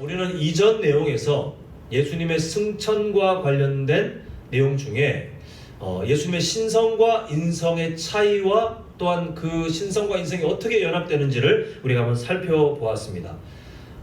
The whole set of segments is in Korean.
우리는 이전 내용에서 예수님의 승천과 관련된 내용 중에 예수님의 신성과 인성의 차이와 또한 그 신성과 인성이 어떻게 연합되는지를 우리가 한번 살펴보았습니다.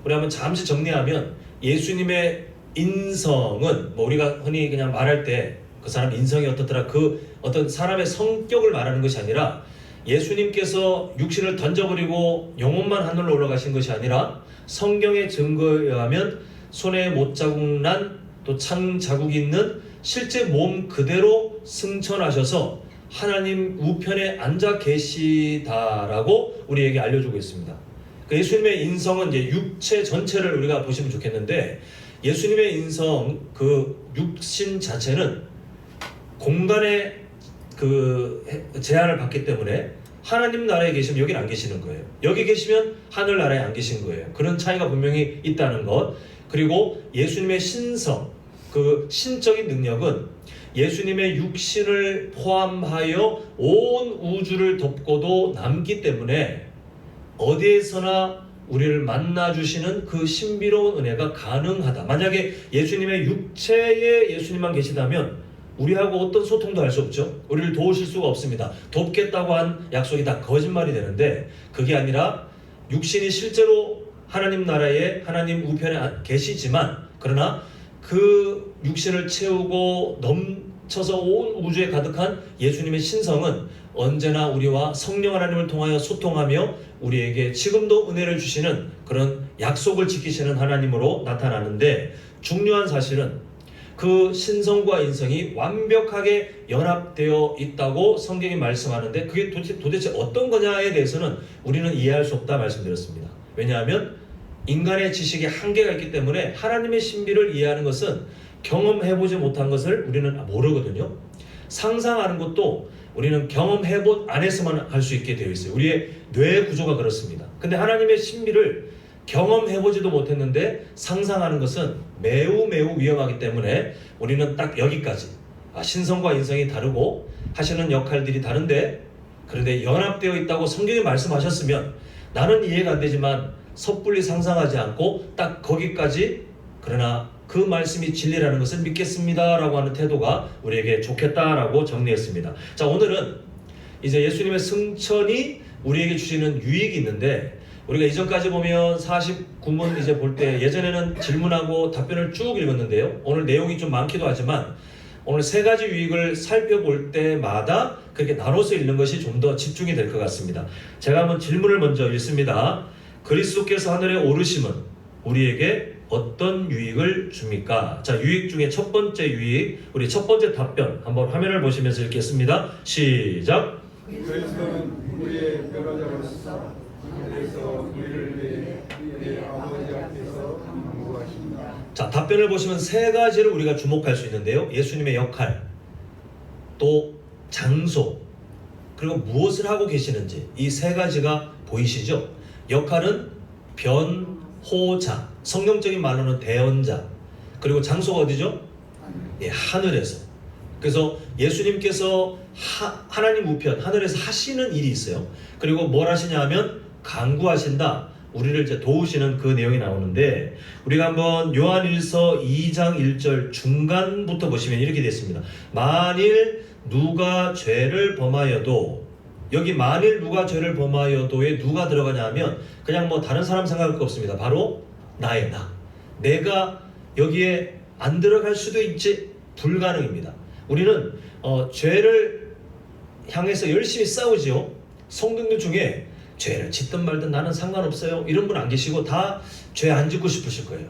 우리 한번 잠시 정리하면 예수님의 인성은 우리가 흔히 그냥 말할 때 그 사람 인성이 어떻더라, 그 어떤 사람의 성격을 말하는 것이 아니라 예수님께서 육신을 던져버리고 영혼만 하늘로 올라가신 것이 아니라 성경의 증거에 의하면 손에 못자국 난 또 창자국이 있는 실제 몸 그대로 승천하셔서 하나님 우편에 앉아 계시다라고 우리에게 알려주고 있습니다. 예수님의 인성은 이제 육체 전체를 우리가 보시면 좋겠는데, 예수님의 인성, 그 육신 자체는 공간의 그 제한을 받기 때문에 하나님 나라에 계시면 여기는 안 계시는 거예요. 여기 계시면 하늘 나라에 안 계신 거예요. 그런 차이가 분명히 있다는 것. 그리고 예수님의 신성, 그 신적인 능력은 예수님의 육신을 포함하여 온 우주를 덮고도 남기 때문에 어디에서나 우리를 만나주시는 그 신비로운 은혜가 가능하다. 만약에 예수님의 육체에 예수님만 계시다면 우리하고 어떤 소통도 할 수 없죠. 우리를 도우실 수가 없습니다. 돕겠다고 한 약속이 다 거짓말이 되는데, 그게 아니라 육신이 실제로 하나님 나라에 하나님 우편에 계시지만, 그러나 그 육신을 채우고 넘쳐서 온 우주에 가득한 예수님의 신성은 언제나 우리와 성령 하나님을 통하여 소통하며 우리에게 지금도 은혜를 주시는 그런 약속을 지키시는 하나님으로 나타나는데, 중요한 사실은 그 신성과 인성이 완벽하게 연합되어 있다고 성경이 말씀하는데, 그게 도대체 어떤 거냐에 대해서는 우리는 이해할 수 없다 말씀드렸습니다. 왜냐하면 인간의 지식에 한계가 있기 때문에 하나님의 신비를 이해하는 것은 경험해보지 못한 것을 우리는 모르거든요. 상상하는 것도 우리는 경험해본 안에서만 할 수 있게 되어 있어요. 우리의 뇌 구조가 그렇습니다. 근데 하나님의 신비를 경험해보지도 못했는데 상상하는 것은 매우 위험하기 때문에 우리는 딱 여기까지, 신성과 인성이 다르고 하시는 역할들이 다른데, 그런데 연합되어 있다고 성경이 말씀하셨으면 나는 이해가 안 되지만 섣불리 상상하지 않고 딱 거기까지, 그러나 그 말씀이 진리라는 것을 믿겠습니다 라고 하는 태도가 우리에게 좋겠다라고 정리했습니다. 자, 오늘은 이제 예수님의 승천이 우리에게 주시는 유익이 있는데, 우리가 이전까지 보면 49문 이제 볼 때 예전에는 질문하고 답변을 쭉 읽었는데요. 오늘 내용이 좀 많기도 하지만 오늘 세 가지 유익을 살펴볼 때마다 그렇게 나눠서 읽는 것이 좀 더 집중이 될 것 같습니다. 제가 한번 질문을 먼저 읽습니다. 그리스도께서 하늘에 오르심은 우리에게 어떤 유익을 줍니까? 자, 유익 중에 첫 번째 유익, 우리 첫 번째 답변 한번 화면을 보시면서 읽겠습니다. 시작. 그리스도는 우리의 변호자로서 그래서 우리를 위해 우리의 아버지 앞에서 간구하신다. 자, 답변을 보시면 세 가지를 우리가 주목할 수 있는데요. 예수님의 역할, 또 장소, 그리고 무엇을 하고 계시는지, 이 세 가지가 보이시죠? 역할은 변호자, 성경적인 말로는 대언자, 그리고 장소가 어디죠? 예, 하늘에서. 그래서 예수님께서 하나님 우편, 하늘에서 하시는 일이 있어요. 그리고 뭘 하시냐 하면 간구하신다. 우리를 이제 도우시는 그 내용이 나오는데, 우리가 한번 요한일서 2장 1절 중간부터 보시면 이렇게 되어 있습니다. 만일 누가 죄를 범하여도, 여기 만일 누가 죄를 범하여도에 누가 들어가냐 하면 그냥 뭐 다른 사람 생각할 거 없습니다. 바로 나의 나. 내가 여기에 안 들어갈 수도 있지, 불가능입니다. 우리는 죄를 향해서 열심히 싸우지요. 성도들 중에 죄를 짓든 말든 나는 상관없어요 이런 분 안 계시고, 다 죄 안 짓고 싶으실 거예요.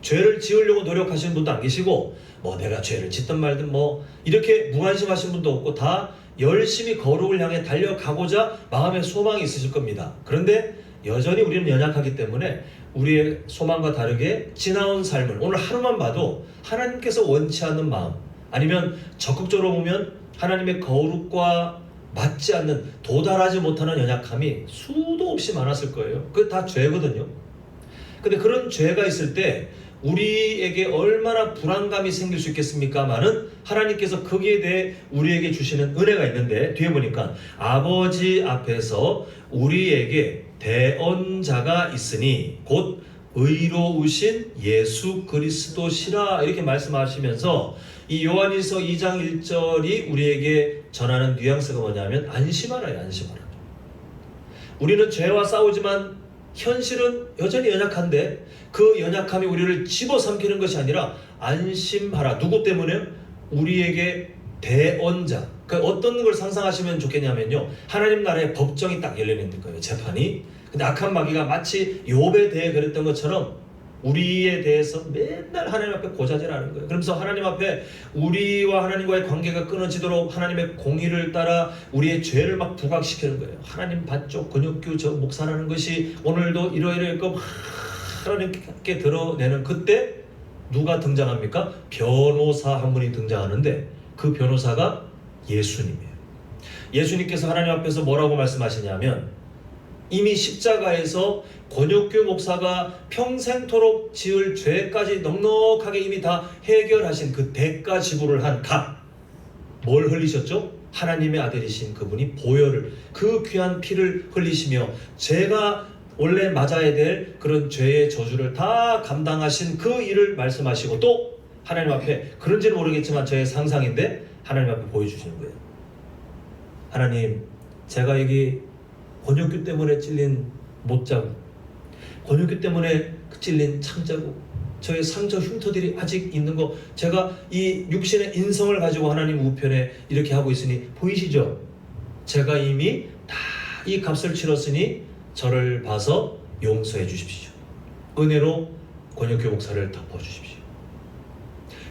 죄를 지으려고 노력하시는 분도 안 계시고, 뭐 내가 죄를 짓든 말든 뭐 이렇게 무관심하신 분도 없고, 다 열심히 거룩을 향해 달려가고자 마음에 소망이 있으실 겁니다. 그런데 여전히 우리는 연약하기 때문에 우리의 소망과 다르게 지나온 삶을 오늘 하루만 봐도 하나님께서 원치 않는 마음, 아니면 적극적으로 보면 하나님의 거룩과 맞지 않는, 도달하지 못하는 연약함이 수도 없이 많았을 거예요. 그게 다 죄거든요. 근데 그런 죄가 있을 때 우리에게 얼마나 불안감이 생길 수 있겠습니까마는 하나님께서 거기에 대해 우리에게 주시는 은혜가 있는데, 뒤에 보니까 아버지 앞에서 우리에게 대언자가 있으니 곧 의로우신 예수 그리스도시라 이렇게 말씀하시면서 이 요한일서 2장 1절이 우리에게 전하는 뉘앙스가 뭐냐면 안심하라요. 안심하라. 우리는 죄와 싸우지만 현실은 여전히 연약한데 그 연약함이 우리를 집어삼키는 것이 아니라 안심하라. 누구 때문에요? 우리에게 대언자. 그러니까 어떤 걸 상상하시면 좋겠냐면요, 하나님 나라의 법정이 딱 열리는 거예요. 재판이. 근데 악한 마귀가 마치 욥에 대해 그랬던 것처럼 우리에 대해서 맨날 하나님 앞에 고자질하는 거예요. 그러면서 하나님 앞에 우리와 하나님과의 관계가 끊어지도록 하나님의 공의를 따라 우리의 죄를 막 부각시키는 거예요. 하나님 밭쪽 근육규 저 목사라는 것이 오늘도 이러이러했고 하나님께 드러내는 그때 누가 등장합니까? 변호사 한 분이 등장하는데 그 변호사가 예수님이에요. 예수님께서 하나님 앞에서 뭐라고 말씀하시냐면 이미 십자가에서 권혁규 목사가 평생토록 지을 죄까지 넉넉하게 이미 다 해결하신 그 대가 지불을 한 값, 뭘 흘리셨죠? 하나님의 아들이신 그분이 보혈을, 그 귀한 피를 흘리시며 제가 원래 맞아야 될 그런 죄의 저주를 다 감당하신 그 일을 말씀하시고 또 하나님 앞에, 그런지는 모르겠지만 저의 상상인데 하나님 앞에 보여주시는 거예요. 하나님, 제가 여기 권혁규 때문에 찔린 못자국, 권혁규 때문에 찔린 창자국, 저의 상처 흉터들이 아직 있는 거, 제가 이 육신의 인성을 가지고 하나님 우편에 이렇게 하고 있으니 보이시죠? 제가 이미 다 이 값을 치렀으니 저를 봐서 용서해 주십시오. 은혜로 권혁규 목사를 덮어주십시오.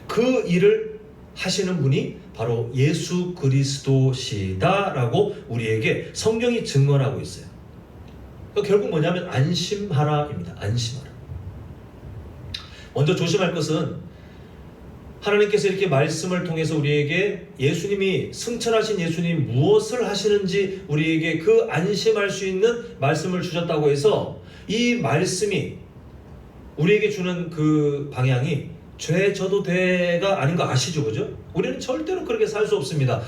그 일을 하시는 분이 바로 예수 그리스도시다라고 우리에게 성경이 증언하고 있어요. 결국 뭐냐면 안심하라입니다. 안심하라. 먼저 조심할 것은 하나님께서 이렇게 말씀을 통해서 우리에게 예수님이, 승천하신 예수님이 무엇을 하시는지 우리에게 그 안심할 수 있는 말씀을 주셨다고 해서 이 말씀이 우리에게 주는 그 방향이 죄 져도 돼가 아닌 거 아시죠? 그죠? 우리는 절대로 그렇게 살 수 없습니다.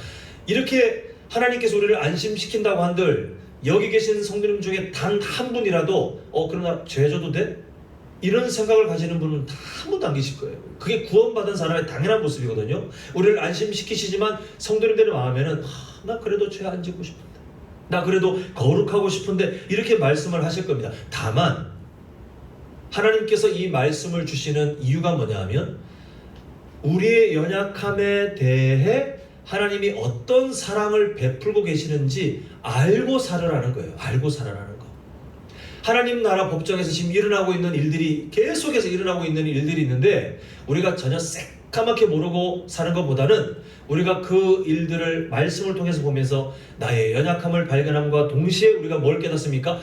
이렇게 하나님께서 우리를 안심시킨다고 한들 여기 계신 성도님 중에 단 한 분이라도 그러나 죄 져도 돼? 이런 생각을 가지는 분은 다 한 분도 안 계실 거예요. 그게 구원받은 사람의 당연한 모습이거든요. 우리를 안심시키시지만 성도님들의 마음에는 나 그래도 죄 안 짓고 싶은데, 나 그래도 거룩하고 싶은데 이렇게 말씀을 하실 겁니다. 다만 하나님께서 이 말씀을 주시는 이유가 뭐냐면 우리의 연약함에 대해 하나님이 어떤 사랑을 베풀고 계시는지 알고 살으라는 거예요. 알고 살아라는 거. 하나님 나라 법정에서 지금 일어나고 있는 일들이, 계속해서 일어나고 있는 일들이 있는데 우리가 전혀 새까맣게 모르고 사는 것보다는 우리가 그 일들을 말씀을 통해서 보면서 나의 연약함을 발견함과 동시에 우리가 뭘 깨닫습니까?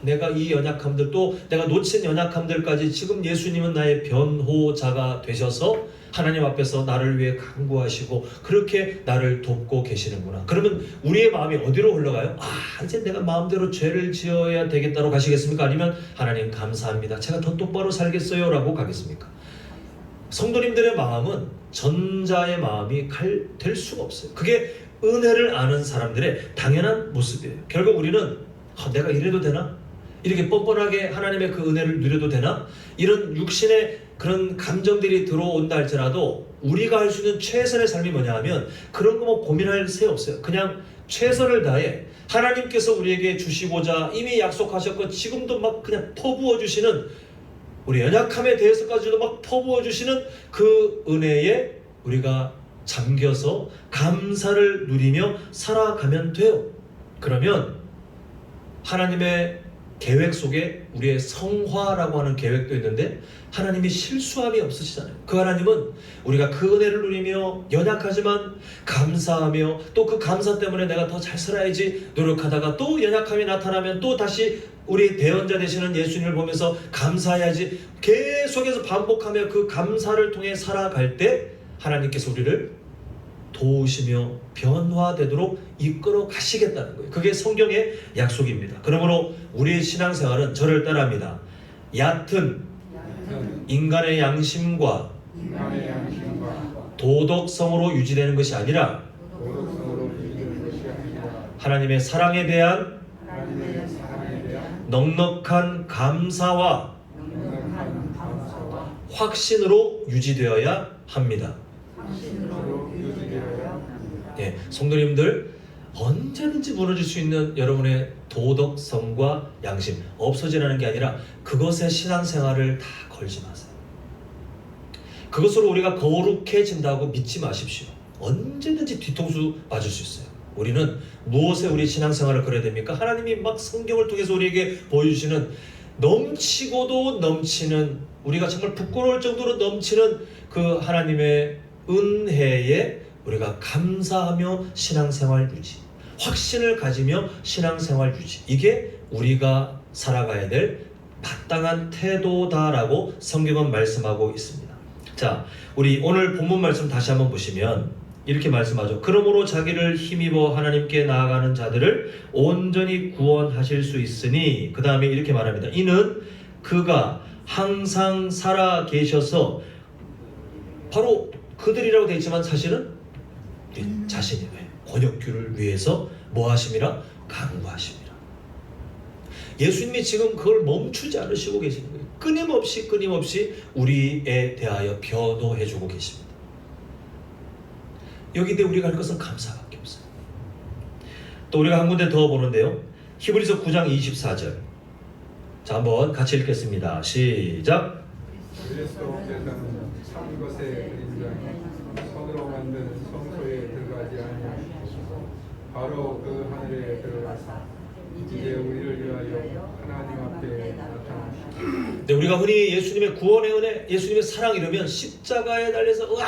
내가 이 연약함들, 또 내가 놓친 연약함들까지 지금 예수님은 나의 변호자가 되셔서 하나님 앞에서 나를 위해 간구하시고 그렇게 나를 돕고 계시는구나. 그러면 우리의 마음이 어디로 흘러가요? 이제 내가 마음대로 죄를 지어야 되겠다로 가시겠습니까? 아니면 하나님 감사합니다, 제가 더 똑바로 살겠어요 라고 가겠습니까? 성도님들의 마음은 전자의 마음이 될 수가 없어요. 그게 은혜를 아는 사람들의 당연한 모습이에요. 결국 우리는 내가 이래도 되나? 이렇게 뻔뻔하게 하나님의 그 은혜를 누려도 되나? 이런 육신의 그런 감정들이 들어온다 할지라도 우리가 할 수 있는 최선의 삶이 뭐냐 하면 그런 거 뭐 고민할 새 없어요. 그냥 최선을 다해 하나님께서 우리에게 주시고자 이미 약속하셨고 지금도 막 그냥 퍼부어 주시는, 우리 연약함에 대해서까지도 막 퍼부어 주시는 그 은혜에 우리가 잠겨서 감사를 누리며 살아가면 돼요. 그러면 하나님의 계획 속에 우리의 성화라고 하는 계획도 있는데 하나님이 실수함이 없으시잖아요. 그 하나님은 우리가 그 은혜를 누리며 연약하지만 감사하며 또 그 감사 때문에 내가 더 잘 살아야지 노력하다가 또 연약함이 나타나면 또 다시 우리 대언자 되시는 예수님을 보면서 감사해야지 계속해서 반복하며 그 감사를 통해 살아갈 때 하나님께서 우리를 도우시며 변화되도록 이끌어 가시겠다는 거예요. 그게 성경의 약속입니다. 그러므로 우리의 신앙생활은 저를 따라합니다. 얕은 인간의 양심과 도덕성으로 유지되는 것이 아니라 하나님의 사랑에 대한 넉넉한 감사와 확신으로 유지되어야 합니다. 확신으로 유지되어야 합니다. 예, 성도님들 언제든지 무너질 수 있는 여러분의 도덕성과 양심 없어지라는 게 아니라 그것에 신앙생활을 다 걸지 마세요. 그것으로 우리가 거룩해진다고 믿지 마십시오. 언제든지 뒤통수 맞을 수 있어요. 우리는 무엇에 우리 신앙생활을 걸어야 됩니까? 하나님이 막 성경을 통해서 우리에게 보여주시는 넘치고도 넘치는, 우리가 정말 부끄러울 정도로 넘치는 그 하나님의 은혜에 우리가 감사하며 신앙생활 유지, 확신을 가지며 신앙생활 유지, 이게 우리가 살아가야 될 마땅한 태도다라고 성경은 말씀하고 있습니다. 자, 우리 오늘 본문 말씀 다시 한번 보시면 이렇게 말씀하죠. 그러므로 자기를 힘입어 하나님께 나아가는 자들을 온전히 구원하실 수 있으니, 그 다음에 이렇게 말합니다. 이는 그가 항상 살아 계셔서, 바로 그들이라고 되어 있지만 사실은 자신이 권역규를 위해서 뭐 하심이라? 강구하심이라. 예수님이 지금 그걸 멈추지 않으시고 계시는 거예요. 끊임없이 우리에 대하여 변호해주고 계십니다. 여기에 우리가 할 것은 감사밖에 없어요. 또 우리가 한 군데 더 보는데요. 히브리서 9장 24절. 자, 한번 같이 읽겠습니다. 시작. 그리스도께서는 참 것의 그림자 손으로 만든 성소에 들어가지 아니하시고 바로 그 하늘에 들어가사 이제 우리를 위하여 하나님 앞에 나타나시고. 네, 우리가 흔히 예수님의 구원의 은혜, 예수님의 사랑 이러면 십자가에 달려서 으아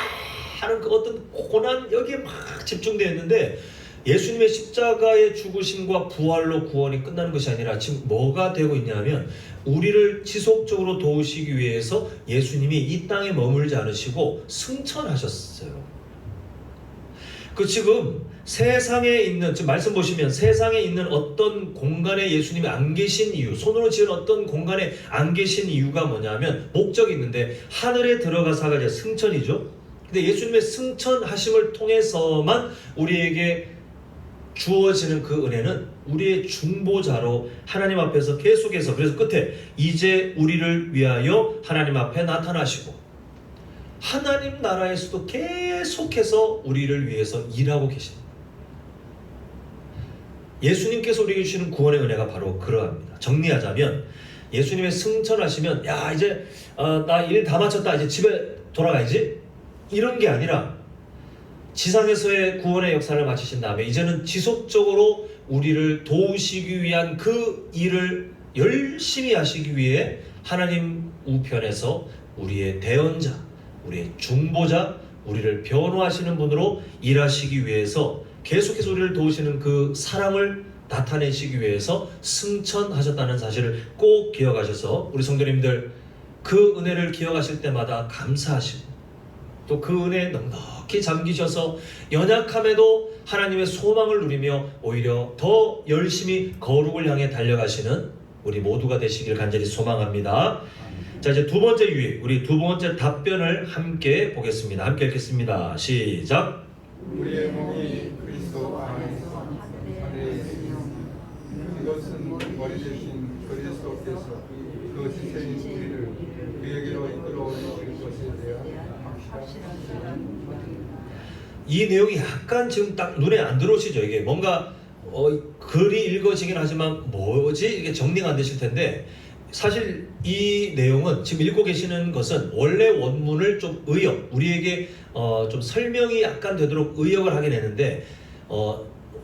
하는 그 어떤 고난, 여기에 막 집중되어 있는데, 예수님의 십자가의 죽으심과 부활로 구원이 끝나는 것이 아니라 지금 뭐가 되고 있냐면, 우리를 지속적으로 도우시기 위해서 예수님이 이 땅에 머물지 않으시고 승천하셨어요. 그 지금 세상에 있는, 지금 말씀 보시면 세상에 있는 어떤 공간에 예수님이 안 계신 이유, 손으로 지은 어떤 공간에 안 계신 이유가 뭐냐면 목적이 있는데, 하늘에 들어가사가 이제 승천이죠. 근데 예수님의 승천하심을 통해서만 우리에게 주어지는 그 은혜는 우리의 중보자로 하나님 앞에서 계속해서, 그래서 끝에 이제 우리를 위하여 하나님 앞에 나타나시고 하나님 나라에서도 계속해서 우리를 위해서 일하고 계십니다. 예수님께서 우리에게 주시는 구원의 은혜가 바로 그러합니다. 정리하자면 예수님의 승천하시면 야 이제 나 일 다 마쳤다, 이제 집에 돌아가야지, 이런 게 아니라 지상에서의 구원의 역사를 마치신 다음에 이제는 지속적으로 우리를 도우시기 위한 그 일을 열심히 하시기 위해 하나님 우편에서 우리의 대언자, 우리의 중보자, 우리를 변호하시는 분으로 일하시기 위해서 계속해서 우리를 도우시는 그 사랑을 나타내시기 위해서 승천하셨다는 사실을 꼭 기억하셔서 우리 성도님들 그 은혜를 기억하실 때마다 감사하시고, 또 그 은혜에 넉넉히 잠기셔서 연약함에도 하나님의 소망을 누리며 오히려 더 열심히 거룩을 향해 달려가시는 우리 모두가 되시길 간절히 소망합니다. 자, 이제 두 번째 유익, 우리 두 번째 답변을 함께 보겠습니다. 함께 읽겠습니다. 시작. 우리의 몸이 그리스도 안에서 하늘에 있으며 이것은 머리 대신 그리스도께서 그 지체인 우리를 그에게로 이끌어 오실 것에 대한 확실한. 이 내용이 약간 지금 딱 눈에 안 들어오시죠? 이게 뭔가 글이 읽어지긴 하지만 뭐지? 이게 정리가 안 되실 텐데, 사실 이 내용은 지금 읽고 계시는 것은 원래 원문을 좀 우리에게 좀 설명이 약간 되도록 의역을 하긴 했는데,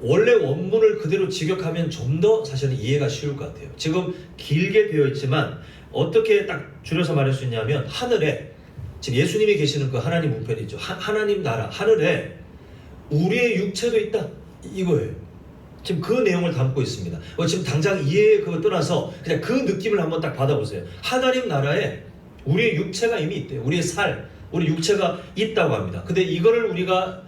원래 원문을 그대로 직역하면 좀 더 사실은 이해가 쉬울 것 같아요. 지금 길게 되어 있지만 어떻게 딱 줄여서 말할 수 있냐면, 하늘에 지금 예수님이 계시는 그 하나님 우편이죠. 하나님 나라 하늘에 우리의 육체도 있다, 이거예요. 지금 그 내용을 담고 있습니다. 지금 당장 이해 그거 떠나서 그냥 그 느낌을 한번 딱 받아보세요. 하나님 나라에 우리의 육체가 이미 있대요. 우리의 우리 육체가 있다고 합니다. 근데 이거를 우리가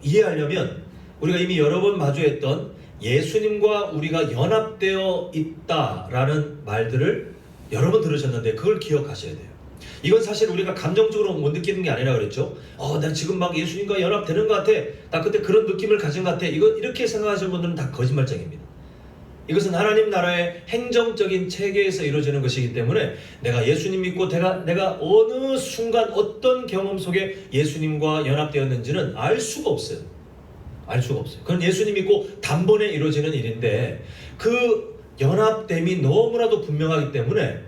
이해하려면 우리가 이미 여러 번 마주했던 예수님과 우리가 연합되어 있다라는 말들을 여러 번 들으셨는데 그걸 기억하셔야 돼요. 이건 사실 우리가 감정적으로 못 느끼는 게 아니라 그랬죠. 나 지금 막 예수님과 연합되는 것 같아, 나 그때 그런 느낌을 가진 것 같아, 이거 이렇게 생각하시는 분들은 다 거짓말쟁입니다. 이것은 하나님 나라의 행정적인 체계에서 이루어지는 것이기 때문에 내가 예수님 믿고 내가 어느 순간 어떤 경험 속에 예수님과 연합되었는지는 알 수가 없어요. 알 수가 없어요. 그건 예수님 믿고 단번에 이루어지는 일인데 그 연합됨이 너무나도 분명하기 때문에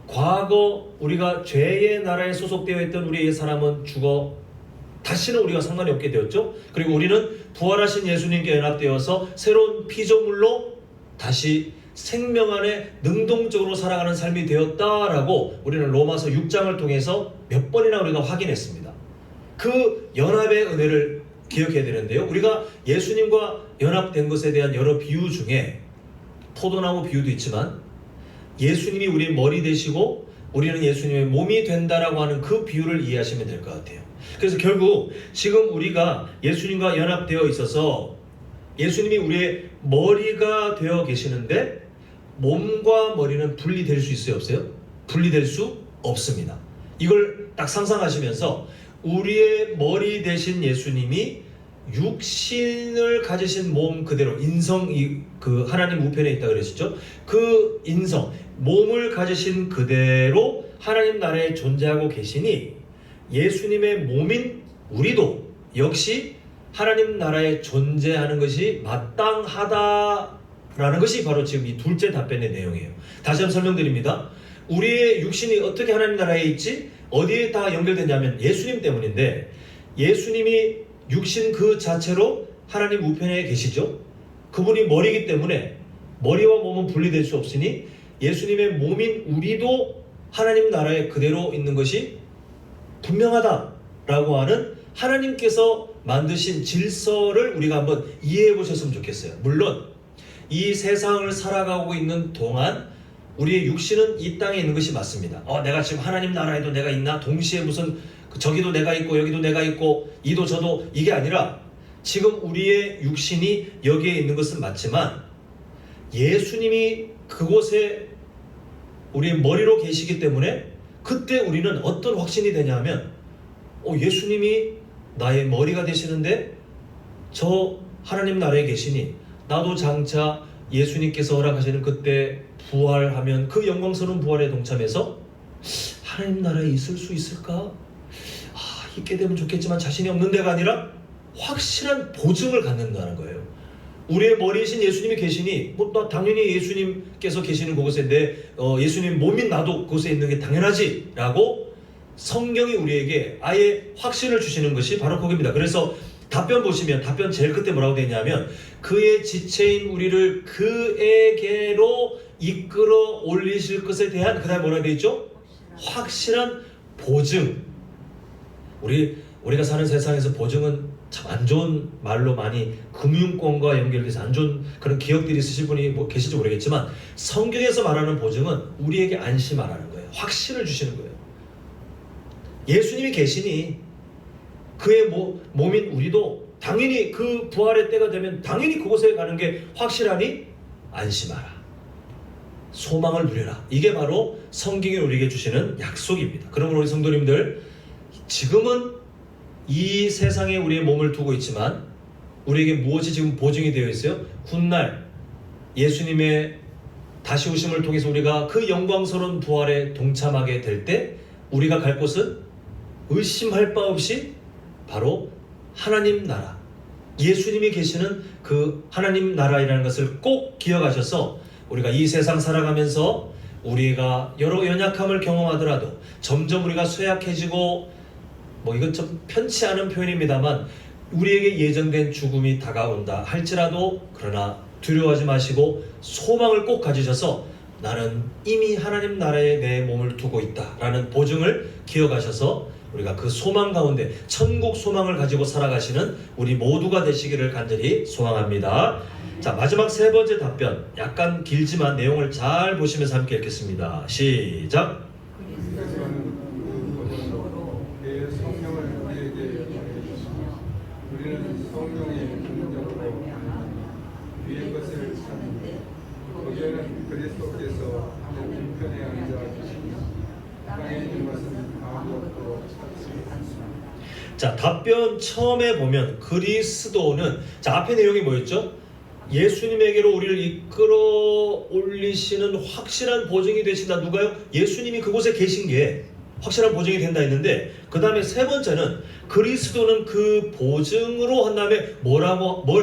과거 우리가 죄의 나라에 소속되어 있던 우리의 사람은 죽어 다시는 우리가 상관이 없게 되었죠. 그리고 우리는 부활하신 예수님께 연합되어서 새로운 피조물로 다시 생명 안에 능동적으로 살아가는 삶이 되었다라고 우리는 로마서 6장을 통해서 몇 번이나 우리가 확인했습니다. 그 연합의 은혜를 기억해야 되는데요. 우리가 예수님과 연합된 것에 대한 여러 비유 중에 포도나무 비유도 있지만 예수님이 우리의 머리 되시고 우리는 예수님의 몸이 된다라고 하는 그 비유를 이해하시면 될 것 같아요. 그래서 결국 지금 우리가 예수님과 연합되어 있어서 예수님이 우리의 머리가 되어 계시는데 몸과 머리는 분리될 수 있어요? 없어요? 분리될 수 없습니다. 이걸 딱 상상하시면서 우리의 머리 되신 예수님이 육신을 가지신 몸 그대로 인성이 그 하나님 우편에 있다 그러시죠. 그 인성 몸을 가지신 그대로 하나님 나라에 존재하고 계시니 예수님의 몸인 우리도 역시 하나님 나라에 존재하는 것이 마땅하다라는 것이 바로 지금 이 둘째 답변의 내용이에요. 다시 한번 설명드립니다. 우리의 육신이 어떻게 하나님 나라에 있지? 어디에 다 연결되냐면 예수님 때문인데 예수님이 육신 그 자체로 하나님 우편에 계시죠. 그분이 머리이기 때문에 머리와 몸은 분리될 수 없으니 예수님의 몸인 우리도 하나님 나라에 그대로 있는 것이 분명하다라고 하는 하나님께서 만드신 질서를 우리가 한번 이해해 보셨으면 좋겠어요. 물론 이 세상을 살아가고 있는 동안 우리의 육신은 이 땅에 있는 것이 맞습니다. 내가 지금 하나님 나라에도 내가 있나? 동시에 무슨 저기도 내가 있고 여기도 내가 있고 이도 저도 이게 아니라 지금 우리의 육신이 여기에 있는 것은 맞지만 예수님이 그곳에 우리의 머리로 계시기 때문에 그때 우리는 어떤 확신이 되냐면 예수님이 나의 머리가 되시는데 저 하나님 나라에 계시니 나도 장차 예수님께서 허락하시는 그때 부활하면 그 영광스러운 부활에 동참해서 하나님 나라에 있을 수 있을까? 있게 되면 좋겠지만 자신이 없는 데가 아니라 확실한 보증을 갖는다는 거예요. 우리의 머리이신 예수님이 계시니 당연히 예수님께서 계시는 그곳에 예수님 몸인 나도 그곳에 있는 게 당연하지 라고 성경이 우리에게 아예 확신을 주시는 것이 바로 그겁니다. 그래서 답변 보시면 답변 제일 끝에 뭐라고 되어 있냐면 그의 지체인 우리를 그에게로 이끌어 올리실 것에 대한 그 다음에 뭐라고 되어 있죠? 확실한 보증. 우리가 사는 세상에서 보증은 참 안 좋은 말로 많이 금융권과 연결돼서 안 좋은 그런 기억들이 있으실 분이 계실지 모르겠지만 성경에서 말하는 보증은 우리에게 안심하라는 거예요. 확신을 주시는 거예요. 예수님이 계시니 그의 몸인 우리도 당연히 그 부활의 때가 되면 당연히 그곳에 가는 게 확실하니 안심하라. 소망을 누려라. 이게 바로 성경이 우리에게 주시는 약속입니다. 그러므로 우리 성도님들 지금은 이 세상에 우리의 몸을 두고 있지만 우리에게 무엇이 지금 보증이 되어 있어요? 훗날 예수님의 다시 오심을 통해서 우리가 그 영광스러운 부활에 동참하게 될 때 우리가 갈 곳은 의심할 바 없이 바로 하나님 나라, 예수님이 계시는 그 하나님 나라이라는 것을 꼭 기억하셔서 우리가 이 세상 살아가면서 우리가 여러 연약함을 경험하더라도 점점 우리가 쇠약해지고 이건 좀 편치 않은 표현입니다만 우리에게 예정된 죽음이 다가온다 할지라도 그러나 두려워하지 마시고 소망을 꼭 가지셔서 나는 이미 하나님 나라에 내 몸을 두고 있다 라는 보증을 기억하셔서 우리가 그 소망 가운데 천국 소망을 가지고 살아가시는 우리 모두가 되시기를 간절히 소망합니다. 자, 마지막 세 번째 답변 약간 길지만 내용을 잘 보시면서 함께 읽겠습니다. 시작. 우리는 성령의 능력으로 위의 것을 찾는데 거기에는 그리스도께서 하나님 편에 앉아 계시니 땅에 있는 것은 아무것도 찾지 않습니다. 자, 답변 처음에 보면 그리스도는 앞에 내용이 뭐였죠? 예수님에게로 우리를 이끌어 올리시는 확실한 보증이 되신다. 누가요? 예수님이 그곳에 계신 게 확실한 보증이 된다 했는데, 그 다음에 세 번째는 그리스도는 그 보증으로 한 다음에 뭘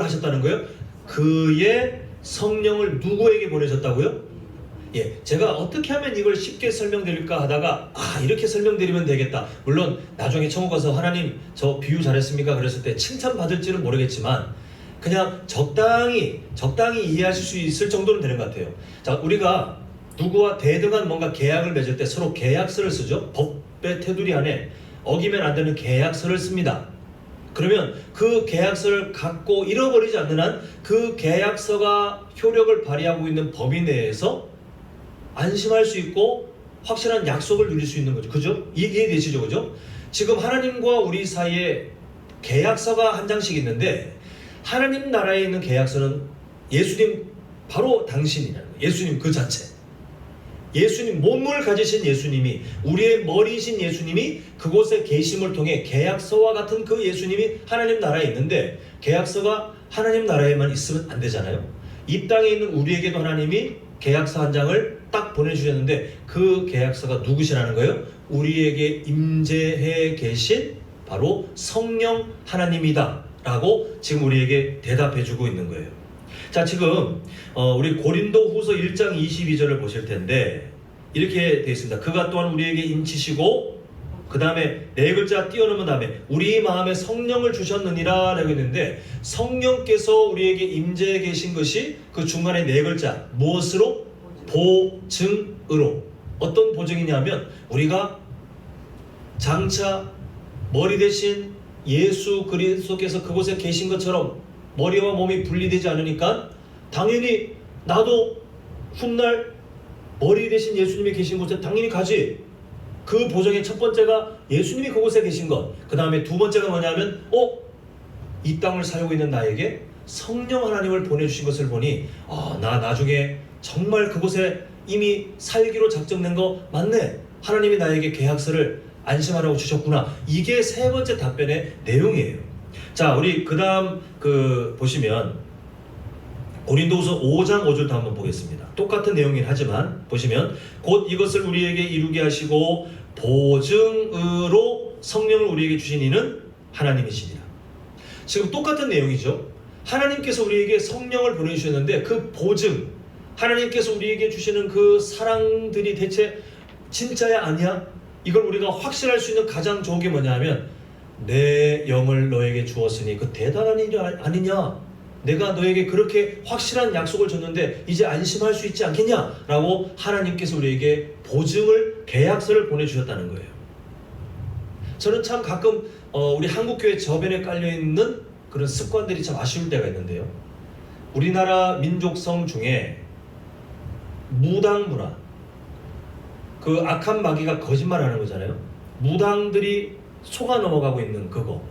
하셨다는 거예요? 그의 성령을 누구에게 보내셨다고요? 예, 제가 어떻게 하면 이걸 쉽게 설명드릴까 하다가 이렇게 설명드리면 되겠다. 물론 나중에 천국 가서 하나님 저 비유 잘했습니까? 그랬을 때 칭찬받을지는 모르겠지만 그냥 적당히 이해하실 수 있을 정도는 되는 것 같아요. 자, 우리가 누구와 대등한 뭔가 계약을 맺을 때 서로 계약서를 쓰죠. 법의 테두리 안에 어기면 안 되는 계약서를 씁니다. 그러면 그 계약서를 갖고 잃어버리지 않는 한 그 계약서가 효력을 발휘하고 있는 범위 내에서 안심할 수 있고 확실한 약속을 누릴 수 있는 거죠. 그죠? 이해되시죠? 그죠? 지금 하나님과 우리 사이에 계약서가 한 장씩 있는데, 하나님 나라에 있는 계약서는 예수님, 바로 당신이라는 거예요. 예수님 그 자체. 예수님, 몸을 가지신 예수님이, 우리의 머리이신 예수님이 그곳에 계심을 통해 계약서와 같은 그 예수님이 하나님 나라에 있는데, 계약서가 하나님 나라에만 있으면 안 되잖아요. 이 땅에 있는 우리에게도 하나님이 계약서 한 장을 딱 보내주셨는데, 그 계약서가 누구시라는 거예요? 우리에게 임재해 계신 바로 성령 하나님이다 라고 지금 우리에게 대답해주고 있는 거예요. 자, 지금 우리 고린도 후서 1장 22절을 보실 텐데 이렇게 되어 있습니다. 그가 또한 우리에게 인치시고, 그 다음에 네 글자 띄워놓은 다음에 우리 마음에 성령을 주셨느니라 라고 했는데, 성령께서 우리에게 임재해 계신 것이 그 중간에 네 글자 무엇으로? 보증으로. 어떤 보증이냐면 우리가 장차 머리 대신 예수 그리스도께서 그곳에 계신 것처럼 머리와 몸이 분리되지 않으니까 당연히 나도 훗날 머리 대신 예수님이 계신 곳에 당연히 가지. 그 보증의 첫 번째가 예수님이 그곳에 계신 것. 그 다음에 두 번째가 뭐냐면 이 땅을 살고 있는 나에게 성령 하나님을 보내주신 것을 보니 나 나중에 정말 그곳에 이미 살기로 작정된 거 맞네. 하나님이 나에게 계약서를 안심하라고 주셨구나. 이게 세 번째 답변의 내용이에요. 자, 우리 그 다음 보시면 고린도후서 5장 5절도 한번 보겠습니다. 똑같은 내용이긴 하지만 보시면 곧 이것을 우리에게 이루게 하시고 보증으로 성령을 우리에게 주신 이는 하나님이시니라. 지금 똑같은 내용이죠. 하나님께서 우리에게 성령을 보내주셨는데 그 보증, 하나님께서 우리에게 주시는 그 사랑들이 대체 진짜야 아니야? 이걸 우리가 확실할 수 있는 가장 좋은 게 뭐냐면, 내 영을 너에게 주었으니 그 대단한 일이 아니냐? 내가 너에게 그렇게 확실한 약속을 줬는데 이제 안심할 수 있지 않겠냐? 라고 하나님께서 우리에게 보증을, 계약서를 보내주셨다는 거예요. 저는 참 가끔 우리 한국교회 저변에 깔려있는 그런 습관들이 참 아쉬울 때가 있는데요. 우리나라 민족성 중에 무당 문화, 그 악한 마귀가 거짓말하는 거잖아요. 무당들이 속아 넘어가고 있는 그거,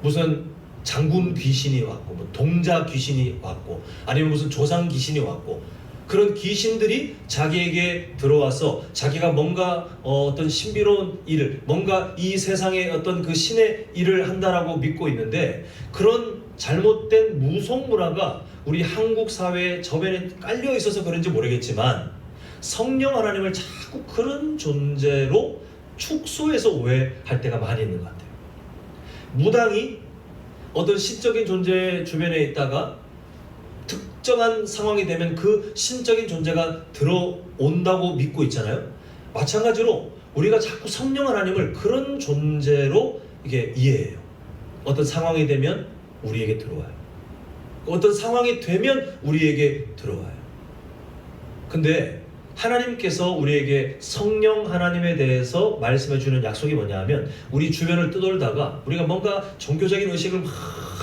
무슨 장군 귀신이 왔고, 뭐 동자 귀신이 왔고, 아니면 무슨 조상 귀신이 왔고, 그런 귀신들이 자기에게 들어와서 자기가 뭔가 어떤 신비로운 일을, 뭔가 이 세상에 어떤 그 신의 일을 한다라고 믿고 있는데, 그런 잘못된 무속 문화가 우리 한국 사회에 저변에 깔려 있어서 그런지 모르겠지만, 성령 하나님을 자꾸 그런 존재로 축소해서 오해할 때가 많이 있는 것 같아요. 무당이 어떤 신적인 존재 주변에 있다가 특정한 상황이 되면 그 신적인 존재가 들어온다고 믿고 있잖아요. 마찬가지로 우리가 자꾸 성령 하나님을 그런 존재로 이게 이해해요. 어떤 상황이 되면 우리에게 들어와요. 어떤 상황이 되면 우리에게 들어와요. 근데 하나님께서 우리에게 성령 하나님에 대해서 말씀해 주는 약속이 뭐냐 하면, 우리 주변을 떠돌다가 우리가 뭔가 종교적인 의식을 막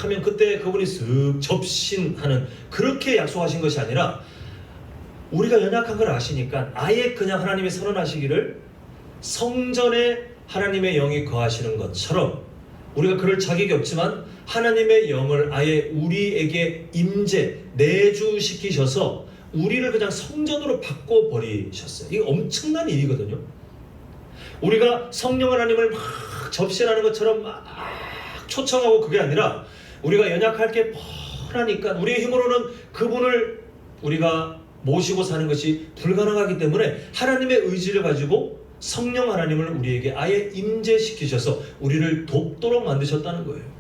하면 그때 그분이 쓱 접신하는, 그렇게 약속하신 것이 아니라 우리가 연약한 걸 아시니까 아예 그냥 하나님이 선언하시기를, 성전에 하나님의 영이 거하시는 것처럼 우리가 그럴 자격이 없지만 하나님의 영을 아예 우리에게 임재, 내주시키셔서 우리를 그냥 성전으로 바꿔버리셨어요. 이게 엄청난 일이거든요. 우리가 성령 하나님을 막 접신하는 것처럼 막 초청하고, 그게 아니라 우리가 연약할 게 떠나니까 우리의 힘으로는 그분을 우리가 모시고 사는 것이 불가능하기 때문에 하나님의 의지를 가지고 성령 하나님을 우리에게 아예 임재시키셔서 우리를 돕도록 만드셨다는 거예요.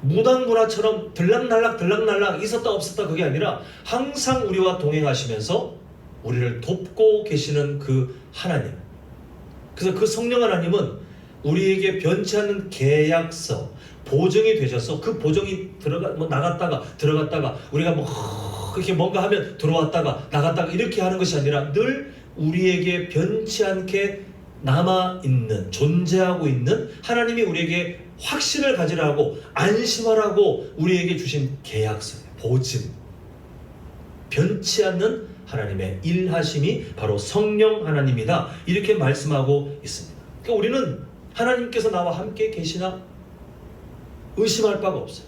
무당문화처럼 들락날락 있었다 없었다 그게 아니라 항상 우리와 동행하시면서 우리를 돕고 계시는 그 하나님. 그래서 그 성령 하나님은 우리에게 변치 않는 계약서, 보증이 되셔서 그 보증이 나갔다가 들어갔다가 우리가 그렇게 뭔가 하면 들어왔다가 나갔다가 이렇게 하는 것이 아니라 늘 우리에게 변치 않게 남아있는, 존재하고 있는 하나님이 우리에게 확신을 가지라고 안심하라고 우리에게 주신 계약서예요. 보증. 변치 않는 하나님의 일하심이 바로 성령 하나님이다. 이렇게 말씀하고 있습니다. 그러니까 우리는 하나님께서 나와 함께 계시나 의심할 바가 없어요.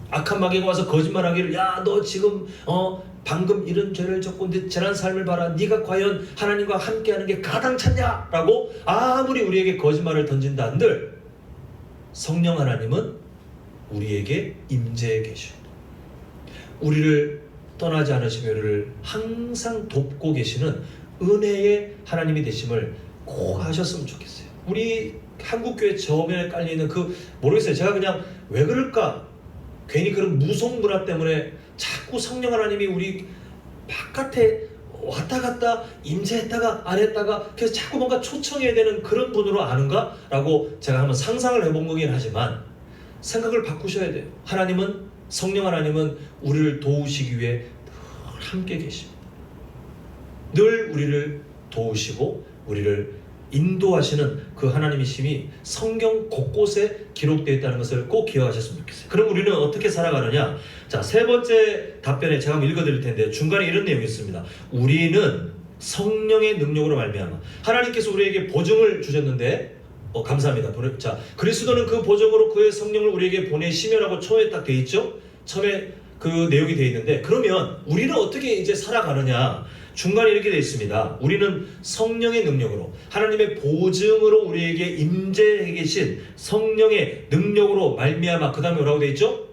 악한 마귀가 와서 거짓말하기를 야 너 지금 방금 이런 죄를 졌고 네 재난 삶을 봐라. 네가 과연 하나님과 함께하는 게 가당찮냐? 라고 아무리 우리에게 거짓말을 던진다 한들 성령 하나님은 우리에게 임재해 계십니다. 우리를 떠나지 않으시며 우리를 항상 돕고 계시는 은혜의 하나님이 되심을 꼭 하셨으면 좋겠어요. 우리 한국교회 저면에 깔려있는 모르겠어요. 제가 그냥 왜 그럴까? 괜히 그런 무속 문화 때문에 자꾸 성령 하나님이 우리 바깥에 왔다 갔다 임재했다가 안 했다가 그래서 자꾸 뭔가 초청해야 되는 그런 분으로 아는가? 라고 제가 한번 상상을 해본 거긴 하지만 생각을 바꾸셔야 돼요. 성령 하나님은 우리를 도우시기 위해 늘 함께 계십니다. 늘 우리를 도우시고 우리를 인도하시는 그 하나님이심이 성경 곳곳에 기록되어 있다는 것을 꼭 기억하셨으면 좋겠어요. 그럼 우리는 어떻게 살아가느냐? 자, 세 번째 답변에 제가 한번 읽어드릴 텐데 중간에 이런 내용이 있습니다. 우리는 성령의 능력으로 말미암아 하나님께서 우리에게 보증을 주셨는데 감사합니다. 자, 그리스도는 그 보증으로 그의 성령을 우리에게 보내시며라고 처음에 딱 돼 있죠. 처음에 그 내용이 돼 있는데 그러면 우리는 어떻게 이제 살아가느냐? 중간에 이렇게 되어 있습니다. 우리는 성령의 능력으로 하나님의 보증으로 우리에게 임재해 계신 성령의 능력으로 말미암아 그 다음에 뭐라고 되어 있죠?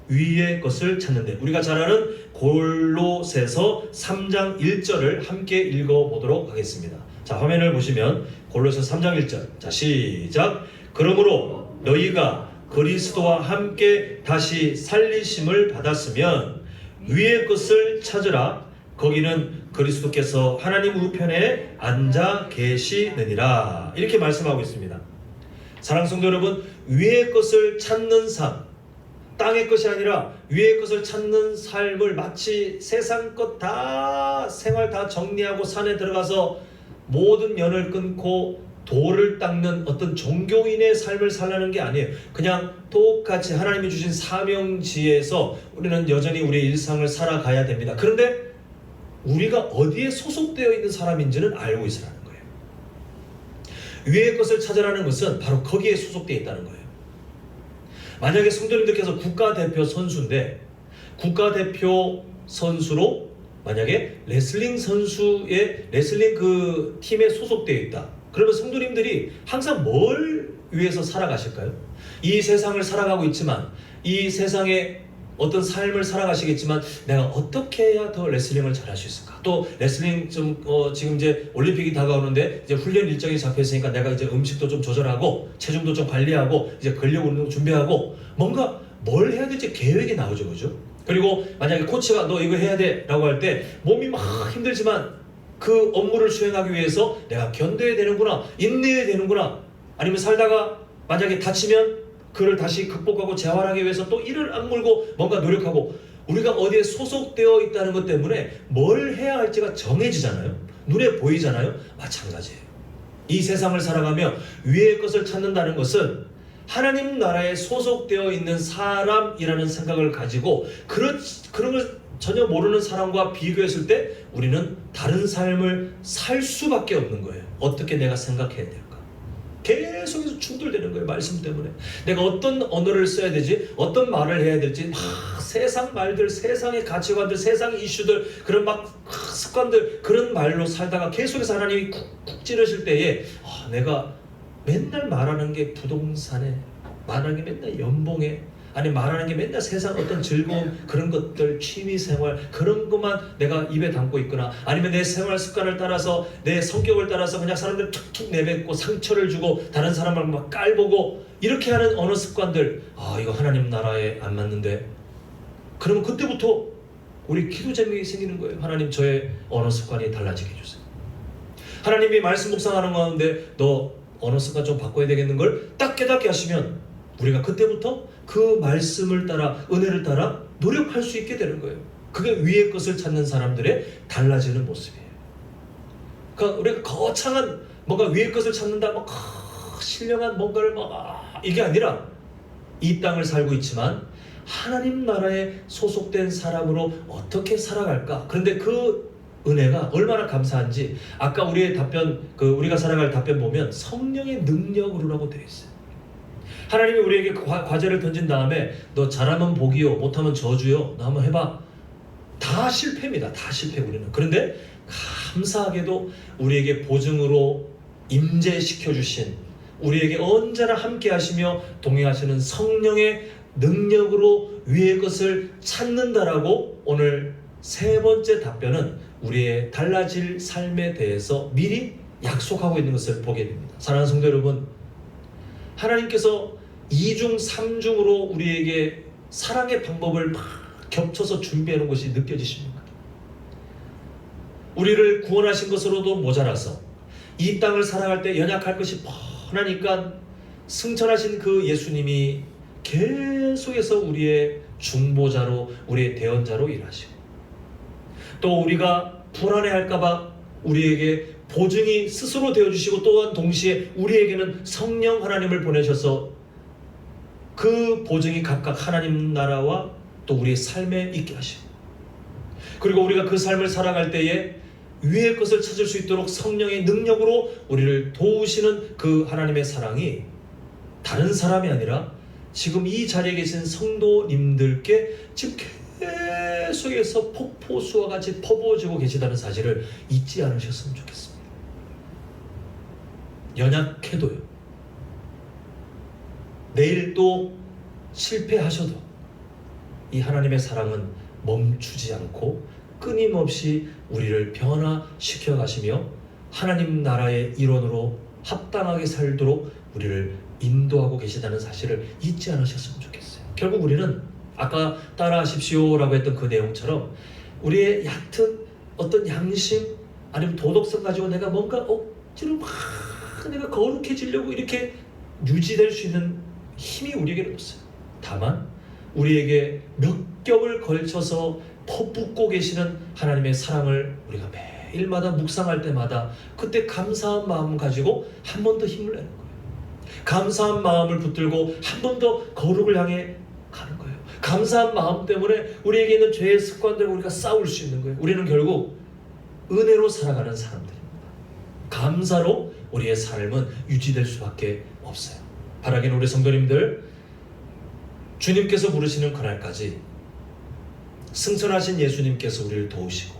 위의 것을 찾는데 우리가 잘 아는 골로새서 3장 1절을 함께 읽어보도록 하겠습니다. 자, 화면을 보시면 골로새서 3장 1절 자 시작. 그러므로 너희가 그리스도와 함께 다시 살리심을 받았으면 위의 것을 찾으라. 거기는 그리스도께서 하나님 우편에 앉아 계시느니라. 이렇게 말씀하고 있습니다. 사랑하는 성도 여러분, 위의 것을 찾는 삶, 땅의 것이 아니라 위의 것을 찾는 삶을 마치 세상 것 다 생활 다 정리하고 산에 들어가서 모든 연을 끊고 돌을 닦는 어떤 종교인의 삶을 살라는 게 아니에요. 그냥 똑같이 하나님이 주신 사명지에서 우리는 여전히 우리의 일상을 살아가야 됩니다. 그런데 우리가 어디에 소속되어 있는 사람인지는 알고 있으라는 거예요. 위의 것을 찾으라는 것은 바로 거기에 소속되어 있다는 거예요. 만약에 성도님들께서 국가대표 선수인데 국가대표 선수로 만약에 레슬링 선수의 레슬링 그 팀에 소속되어 있다. 그러면 성도님들이 항상 뭘 위해서 살아가실까요? 이 세상을 살아가고 있지만 이 세상에 어떤 삶을 살아가시겠지만 내가 어떻게 해야 더 레슬링을 잘할 수 있을까? 또 레슬링 지금 이제 올림픽이 다가오는데 이제 훈련 일정이 잡혀 있으니까 내가 이제 음식도 좀 조절하고 체중도 좀 관리하고 이제 근력 운동 준비하고 뭔가 뭘 해야 될지 계획이 나오죠, 그죠? 그리고 만약에 코치가 너 이거 해야 돼라고 할 때 몸이 막 힘들지만 그 업무를 수행하기 위해서 내가 견뎌야 되는구나, 인내해야 되는구나, 아니면 살다가 만약에 다치면 그를 다시 극복하고 재활하기 위해서 또 이를 악물고 뭔가 노력하고 우리가 어디에 소속되어 있다는 것 때문에 뭘 해야 할지가 정해지잖아요. 눈에 보이잖아요. 마찬가지예요. 이 세상을 살아가며 위의 것을 찾는다는 것은 하나님 나라에 소속되어 있는 사람이라는 생각을 가지고 그런 걸 전혀 모르는 사람과 비교했을 때 우리는 다른 삶을 살 수밖에 없는 거예요. 어떻게 내가 생각해야 될까? 계속해서 충돌되는 거예요. 말씀 때문에 내가 어떤 언어를 써야 되지, 어떤 말을 해야 될지 막 세상 말들, 세상의 가치관들, 세상의 이슈들, 그런 막 습관들, 그런 말로 살다가 계속해서 하나님이 쿡쿡 찌르실 때에 내가 맨날 말하는 게 부동산에, 말하는 게 맨날 연봉에, 아니 말하는 게 맨날 세상 어떤 즐거움 그런 것들 취미생활 그런 것만 내가 입에 담고 있거나 아니면 내 생활 습관을 따라서 내 성격을 따라서 그냥 사람들 툭툭 내뱉고 상처를 주고 다른 사람을 막 깔보고 이렇게 하는 언어 습관들 이거 하나님 나라에 안 맞는데 그러면 그때부터 우리 기도 제목이 생기는 거예요. 하나님 저의 언어 습관이 달라지게 해주세요. 하나님이 말씀 묵상하는 가운데 너 언어 습관 좀 바꿔야 되겠는 걸 딱 깨닫게 하시면 우리가 그때부터 그 말씀을 따라 은혜를 따라 노력할 수 있게 되는 거예요. 그게 위의 것을 찾는 사람들의 달라지는 모습이에요. 그러니까 우리가 거창한 뭔가 위의 것을 찾는다 막 신령한 뭔가를 막 이게 아니라 이 땅을 살고 있지만 하나님 나라에 소속된 사람으로 어떻게 살아갈까? 그런데 그 은혜가 얼마나 감사한지 아까 우리의 답변 우리가 살아갈 답변 보면 성령의 능력으로라고 되어 있어요. 하나님이 우리에게 과제를 던진 다음에 너 잘하면 복이요 못하면 저주요 너 한번 해봐. 다 실패입니다. 다 실패 우리는. 그런데 감사하게도 우리에게 보증으로 임재시켜 주신 우리에게 언제나 함께 하시며 동행하시는 성령의 능력으로 위의 것을 찾는다라고 오늘 세 번째 답변은 우리의 달라질 삶에 대해서 미리 약속하고 있는 것을 보게 됩니다. 사랑하는 성도 여러분, 하나님께서 2중 3중으로 우리에게 사랑의 방법을 막 겹쳐서 준비하는 것이 느껴지십니까? 우리를 구원하신 것으로도 모자라서 이 땅을 살아갈 때 연약할 것이 뻔하니까 승천하신 그 예수님이 계속해서 우리의 중보자로 우리의 대언자로 일하시고 또 우리가 불안해할까봐 우리에게 보증이 스스로 되어주시고 또한 동시에 우리에게는 성령 하나님을 보내셔서 그 보증이 각각 하나님 나라와 또 우리의 삶에 있게 하시고 그리고 우리가 그 삶을 살아갈 때에 위의 것을 찾을 수 있도록 성령의 능력으로 우리를 도우시는 그 하나님의 사랑이 다른 사람이 아니라 지금 이 자리에 계신 성도님들께 지금 계속해서 폭포수와 같이 퍼부어지고 계시다는 사실을 잊지 않으셨으면 좋겠습니다. 연약해도요. 내일 또 실패하셔도 이 하나님의 사랑은 멈추지 않고 끊임없이 우리를 변화시켜 가시며 하나님 나라의 일원으로 합당하게 살도록 우리를 인도하고 계시다는 사실을 잊지 않으셨으면 좋겠어요. 결국 우리는 아까 따라하십시오라고 했던 그 내용처럼 우리의 얕은 어떤 양심 아니면 도덕성 가지고 내가 뭔가 억지로 막 내가 거룩해지려고 이렇게 유지될 수 있는 힘이 우리에게는 없어요. 다만 우리에게 몇 겹을 걸쳐서 퍼붓고 계시는 하나님의 사랑을 우리가 매일마다 묵상할 때마다 그때 감사한 마음 가지고 한 번 더 힘을 내는 거예요. 감사한 마음을 붙들고 한 번 더 거룩을 향해 가는 거예요. 감사한 마음 때문에 우리에게 있는 죄의 습관들과 우리가 싸울 수 있는 거예요. 우리는 결국 은혜로 살아가는 사람들입니다. 감사로 우리의 삶은 유지될 수밖에 없어요. 바라기는 우리 성도님들 주님께서 부르시는 그날까지 승천하신 예수님께서 우리를 도우시고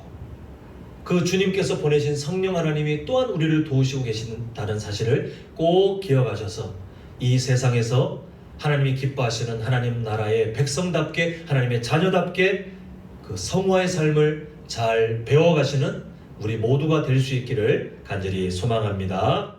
그 주님께서 보내신 성령 하나님이 또한 우리를 도우시고 계신다는 사실을 꼭 기억하셔서 이 세상에서 하나님이 기뻐하시는 하나님 나라의 백성답게 하나님의 자녀답게 그 성화의 삶을 잘 배워가시는 우리 모두가 될 수 있기를 간절히 소망합니다.